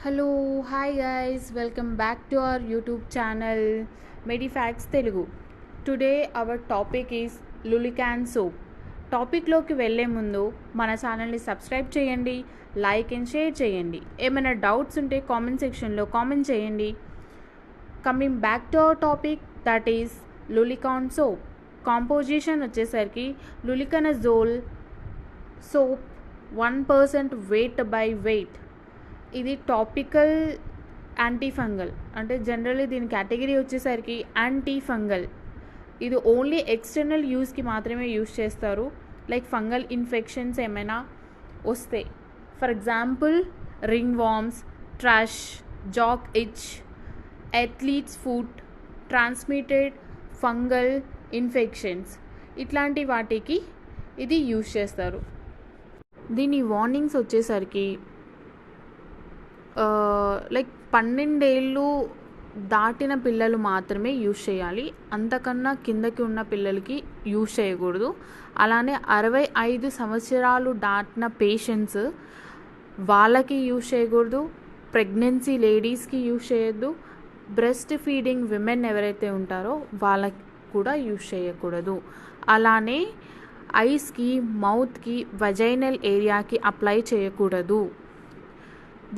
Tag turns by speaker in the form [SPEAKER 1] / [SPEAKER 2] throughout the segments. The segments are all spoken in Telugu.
[SPEAKER 1] Hello, hi guys, welcome back to our YouTube channel Medifacts Telugu. Today our topic is Lulican soap. టాపిక్లోకి వెళ్ళే ముందు మన ఛానల్ని సబ్స్క్రైబ్ చేయండి, లైక్ అండ్ షేర్ చేయండి. ఏమైనా డౌట్స్ ఉంటే కామెంట్ సెక్షన్లో కామెంట్ చేయండి. Coming back to our topic, that is Lulican soap. Composition వచ్చేసరికి luliconazole soap 1% weight by weight. ఇది టాపికల్ యాంటీ ఫంగల్, అంటే జనరల్లీ దీని కేటగిరీ వచ్చేసరికి యాంటీ ఫంగల్. ఇది ఓన్లీ ఎక్స్టర్నల్ యూస్కి మాత్రమే యూస్ చేస్తారు, లైక్ ఫంగల్ ఇన్ఫెక్షన్స్ ఏమైనా వస్తే. For example ring worms, thrush, jock itch, athlete's foot, transmitted fungal infections, ఇట్లాంటి వాటికి ఇది యూస్ చేస్తారు. దీని వార్నింగ్స్ వచ్చేసరికి లైక్ 12 ఏళ్ళు దాటిన పిల్లలు మాత్రమే యూజ్ చేయాలి, అంతకన్నా కిందకి ఉన్న పిల్లలకి యూజ్ చేయకూడదు. అలానే 65 సంవత్సరాలు దాటిన పేషెంట్స్ వాళ్ళకి యూజ్ చేయకూడదు, ప్రెగ్నెన్సీ లేడీస్కి యూజ్ చేయొద్దు, బ్రెస్ట్ ఫీడింగ్ విమెన్ ఎవరైతే ఉంటారో వాళ్ళకి కూడా యూజ్ చేయకూడదు. అలానే ఐస్కి, మౌత్కి, వజైనల్ ఏరియాకి అప్లై చేయకూడదు.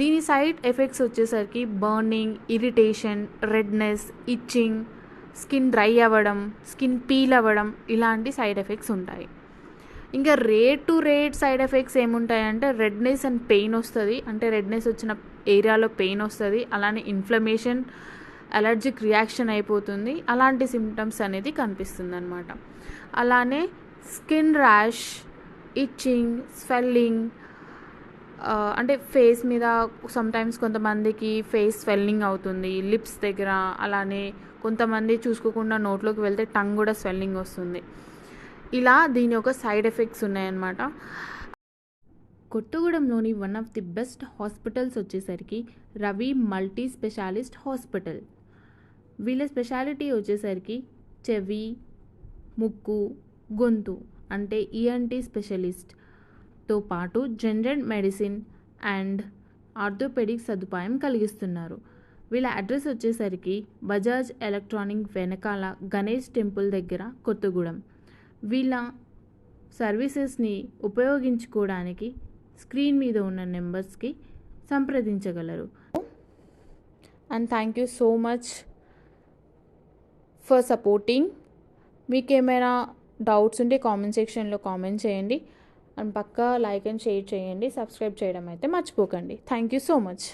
[SPEAKER 1] దీని సైడ్ ఎఫెక్ట్స్ వచ్చేసరికి burning, irritation, redness, itching, skin dry అవ్వడం, స్కిన్ పీల్ అవ్వడం, ఇలాంటి సైడ్ ఎఫెక్ట్స్ ఉంటాయి. ఇంకా rate to rate side effects ఏముంటాయంటే రెడ్నెస్ అండ్ పెయిన్ వస్తుంది, అంటే రెడ్నెస్ వచ్చిన ఏరియాలో పెయిన్ వస్తుంది. అలానే ఇన్ఫ్లమేషన్, అలర్జిక్ రియాక్షన్ అయిపోతుంది, అలాంటి సిమ్టమ్స్ అనేది కనిపిస్తుంది అనమాట. అలానే స్కిన్ ర్యాష్, ఇచ్చింగ్, స్వెల్లింగ్, అంటే ఫేస్ మీద సమ్టైమ్స్ కొంతమందికి ఫేస్ స్వెల్లింగ్ అవుతుంది, లిప్స్ దగ్గర. అలానే కొంతమంది చూసుకోకుండా నోట్లోకి వెళ్తే టంగ్ కూడా స్వెల్లింగ్ వస్తుంది. ఇలా దీని యొక్క సైడ్ ఎఫెక్ట్స్ ఉన్నాయన్నమాట. కొత్తగూడెంలోని one of the best hospitals వచ్చేసరికి రవి మల్టీ స్పెషాలిస్ట్ హాస్పిటల్. వీళ్ళ స్పెషాలిటీ వచ్చేసరికి చెవి, ముక్కు, గొంతు, అంటే ఈఎన్టీ స్పెషలిస్ట్తో పాటు జనరల్ మెడిసిన్ అండ్ ఆర్థోపెడిక్ సదుపాయం కలిగిస్తున్నారు. వీళ్ళ అడ్రస్ వచ్చేసరికి బజాజ్ ఎలక్ట్రానిక్ వెనకాల గణేష్ టెంపుల్ దగ్గర, కొత్తగూడెం. వీళ్ళ సర్వీసెస్ని ఉపయోగించుకోవడానికి స్క్రీన్ మీద ఉన్న నెంబర్స్కి సంప్రదించగలరు. And thank you so much for supporting. మీకు ఏమైనా డౌట్స్ ఉంటే కామెంట్ సెక్షన్లో కామెంట్ చేయండి. అండ్ పక్కా లైక్ అండ్ షేర్ చేయండి, సబ్స్క్రైబ్ చేయడం అయితే మర్చిపోకండి. Thank you so much.